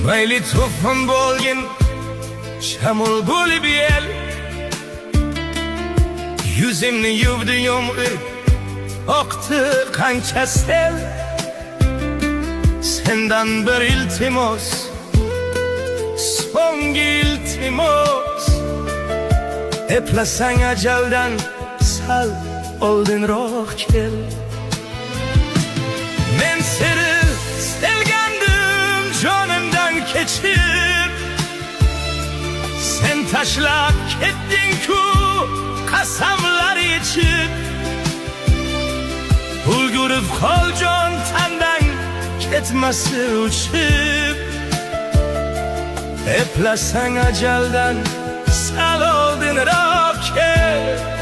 Mayli to'fon bo'lgin shamol bo'lib el, yuzimni yuvdi yomg'ir, oqdi qancha sel. Sendan bir iltimos, so'nggi iltimos, eplasang ajaldan sal oldinroq kel. Men seni sevgandim jonimdan kechir, sen tashlab ketding-ku qasamlar ichib. Ulgurib qol jon tandan ketmasi uchib, eplasang ajaldan sal oldinroq kel.